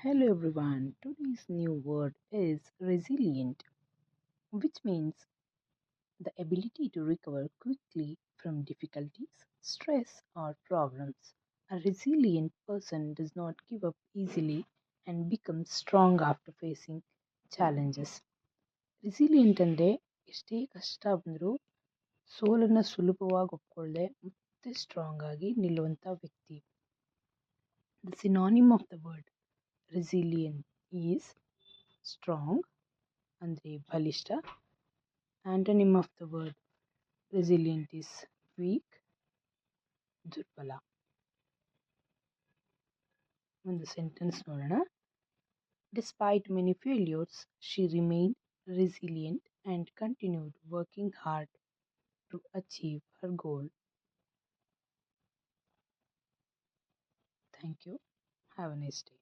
Hello everyone. Today's new word is resilient, which means the ability to recover quickly from difficulties, stress, or problems. A resilient person does not give up easily and becomes strong after facing challenges. Resilient ಅಂದರೆ ಎಷ್ಟೇ ಕಷ್ಟ ಬಂದರೂ ಸೋಲನ್ನು ಸುಲಭವಾಗಿ ಒಪ್ಕೊಳ್ಳದೆ ಮತ್ತೆ strong ಆಗಿ ನಿಲ್ಲುವಂಥ ವ್ಯಕ್ತಿ. The synonym of the word resilient is strong ಅಂದರೆ ಬಲಿಷ್ಠ. Antonym of the word resilient is weak, ದುರ್ಬಲ. ಒಂದು ಸೆಂಟೆನ್ಸ್ ನೋಡೋಣ. Despite many failures she remained resilient and continued working hard to achieve her goal. Thank you. Have a nice day.